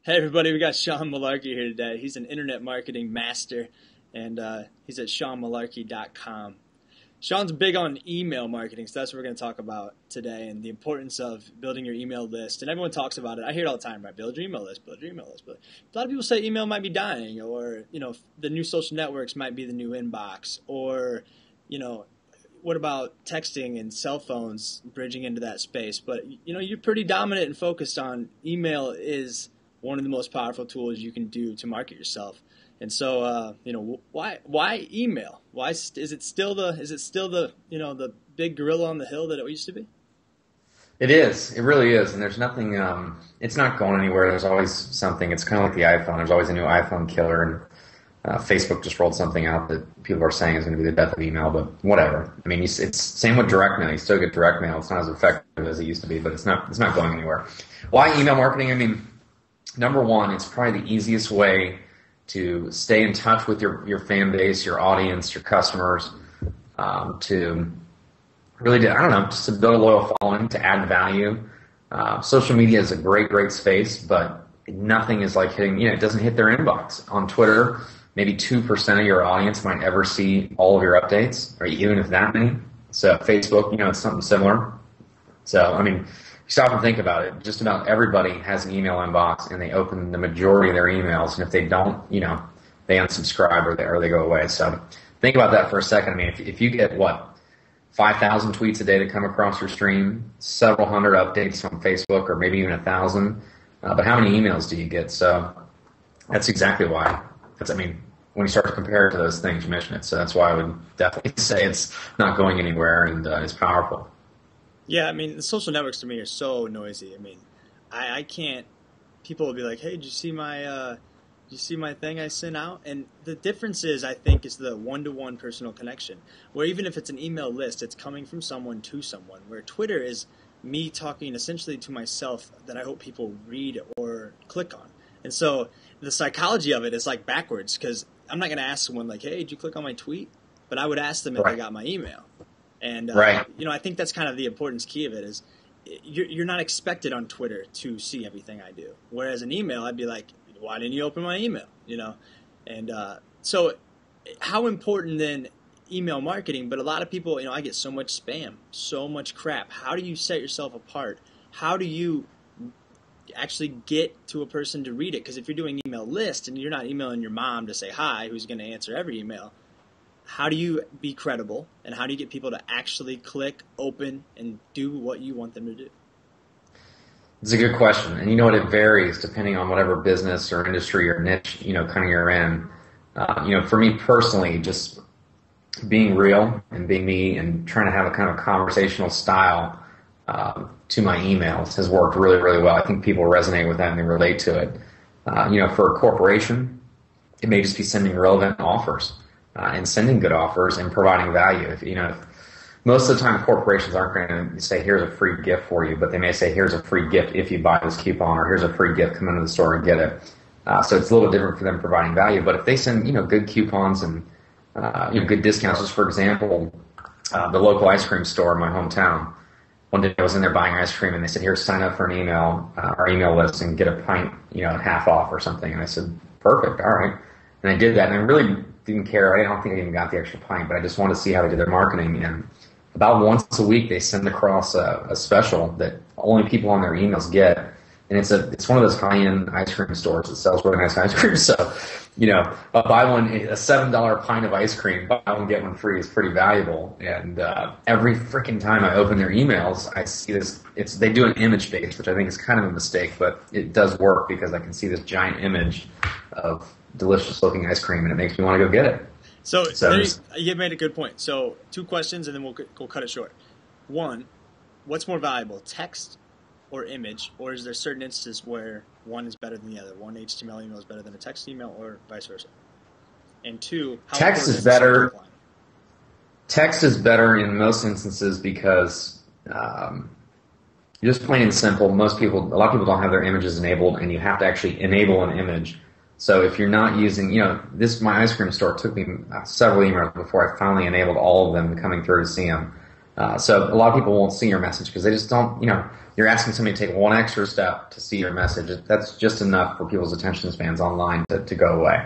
Hey everybody, we got Sean Malarkey here today. He's an internet marketing master, and he's at SeanMalarkey.com. Sean's big on email marketing, so that's what we're going to talk about today, and the importance of building your email list. And everyone talks about it. I hear it all the time, right? Build your email list, build your email list. But a lot of people say email might be dying, or the new social networks might be the new inbox, or what about texting and cell phones bridging into that space? But you're pretty dominant and focused on email is one of the most powerful tools you can do to market yourself. And so, why email? Is it still the the big gorilla on the hill that it used to be? It is. It really is. And there's nothing. It's not going anywhere. There's always something. It's kind of like the iPhone. There's always a new iPhone killer, and Facebook just rolled something out that people are saying is going to be the death of email. But whatever. I mean, it's same with direct mail. You still get direct mail. It's not as effective as it used to be, but it's not going anywhere. Why email marketing? I mean, number one, it's probably the easiest way to stay in touch with your fan base, your audience, your customers, to really, just to build a loyal following, to add value. Social media is a great space, but nothing is like hitting, it doesn't hit their inbox. On Twitter, maybe 2% of your audience might ever see all of your updates, or even if that many. So Facebook, it's something similar. So, I mean, stop and think about it. Just about everybody has an email inbox, and they open the majority of their emails. And if they don't, they unsubscribe or they go away. So think about that for a second. I mean, if you get 5,000 tweets a day that come across your stream, several hundred updates on Facebook, or maybe even 1,000, but how many emails do you get? So that's exactly why. When you start to compare it to those things, you mention it. So that's why I would definitely say it's not going anywhere, and it's powerful. Yeah, I mean, the social networks to me are so noisy. I mean, I can't. People will be like, "Hey, did you see my thing I sent out?" And the difference is, I think, is the one-to-one personal connection. Where even if it's an email list, it's coming from someone to someone. Where Twitter is me talking essentially to myself that I hope people read or click on. And so the psychology of it is like backwards, because I'm not going to ask someone like, "Hey, did you click on my tweet?" But I would ask them if they got my email. And, right. I think that's kind of the importance key of it is you're not expected on Twitter to see everything I do. Whereas an email, I'd be like, why didn't you open my email? And so how important then email marketing? But a lot of people, I get so much spam, so much crap. How do you set yourself apart? How do you actually get to a person to read it? Because if you're doing email list and you're not emailing your mom to say hi, who's going to answer every email, how do you be credible, and how do you get people to actually click, open, and do what you want them to do? It's a good question. And it varies depending on whatever business or industry or niche, kind of you're in. For me personally, just being real and being me and trying to have a kind of conversational style to my emails has worked really, really well. I think people resonate with that and they relate to it. For a corporation, it may just be sending relevant offers. And sending good offers and providing value. If most of the time corporations aren't going to say, here's a free gift for you, but they may say, here's a free gift if you buy this coupon, or here's a free gift, come into the store and get it. So it's a little bit different for them providing value. But if they send, good coupons and, good discounts, just for example, the local ice cream store in my hometown, one day I was in there buying ice cream and they said, here, sign up for an email, our email list and get a pint, at half off or something. And I said, perfect. All right. And I did that, and I really didn't care. I don't think I even got the extra pint, but I just wanted to see how they did their marketing. And about once a week, they send across a special that only people on their emails get. And it's one of those high-end ice cream stores that sells really nice ice cream. So, buy one, a $7 pint of ice cream, buy one, get one free is pretty valuable. And every freaking time I open their emails, I see this. They do an image base, which I think is kind of a mistake, but it does work because I can see this giant image of delicious looking ice cream, and it makes me want to go get it. So you made a good point. So 2 questions, and then we'll cut it short. 1, what's more valuable, text or image, or is there certain instances where one is better than the other? One HTML email is better than a text email, or vice versa? And 2, text is better. Text is better in most instances because just plain and simple, a lot of people don't have their images enabled, and you have to actually enable an image. So if you're not using, my ice cream store took me several emails before I finally enabled all of them coming through to see them. So a lot of people won't see your message because they just don't, you're asking somebody to take one extra step to see your message. That's just enough for people's attention spans online to go away.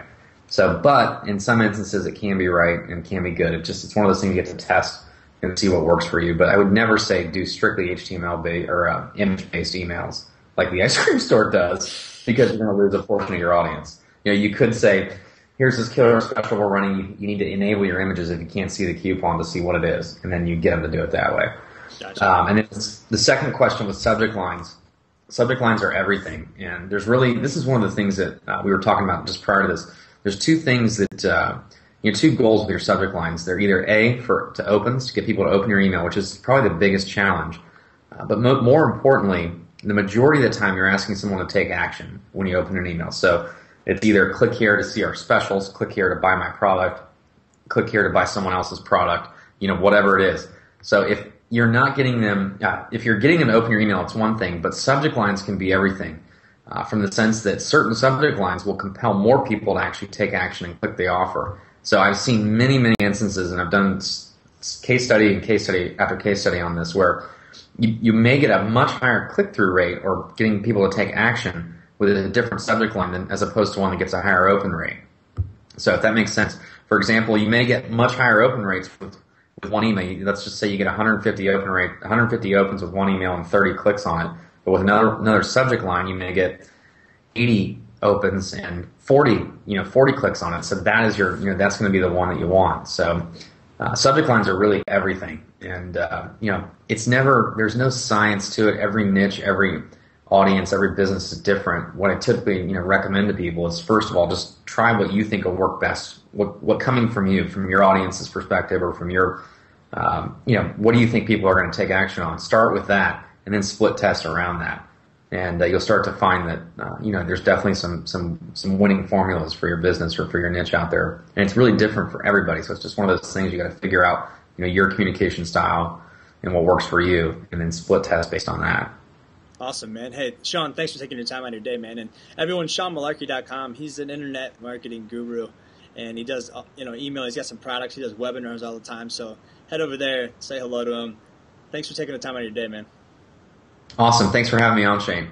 So, but in some instances it can be right and can be good. It's one of those things you get to test and see what works for you. But I would never say do strictly HTML-based or image-based emails like the ice cream store does, because you're going to lose a portion of your audience. You could say, here's this killer special we're running. You need to enable your images if you can't see the coupon to see what it is, and then you get them to do it that way. Gotcha. And then the second question was subject lines. Subject lines are everything, and this is one of the things that we were talking about just prior to this. There's two things that two goals with your subject lines. They're either A, to opens, to get people to open your email, which is probably the biggest challenge. But more importantly, the majority of the time you're asking someone to take action when you open an email. So it's either click here to see our specials, click here to buy my product, click here to buy someone else's product, whatever it is. So if you're not getting them, if you're getting them to open your email, it's one thing, but subject lines can be everything. From the sense that certain subject lines will compel more people to actually take action and click the offer. So I've seen many, many instances, and I've done case study and case study after case study on this, where you may get a much higher click-through rate or getting people to take action with a different subject line as opposed to one that gets a higher open rate. So if that makes sense. For example, you may get much higher open rates with one email. Let's just say you get 150 opens with one email and 30 clicks on it. But with another subject line, you may get 80 opens and 40 clicks on it. So that is that's going to be the one that you want. So subject lines are really everything. And, there's no science to it. Every niche, every audience, every business is different. What I typically, recommend to people is, first of all, just try what you think will work best. What coming from you, from your audience's perspective, or from your, what do you think people are going to take action on? Start with that, and then split test around that. And you'll start to find that, there's definitely some winning formulas for your business or for your niche out there. And it's really different for everybody. So it's just one of those things you got to figure out, your communication style and what works for you, and then split test based on that. Awesome, man. Hey, Sean, thanks for taking your time out of your day, man. And everyone, SeanMalarkey.com. He's an internet marketing guru, and he does, email. He's got some products. He does webinars all the time. So head over there, say hello to him. Thanks for taking the time out of your day, man. Awesome. Thanks for having me on, Shane.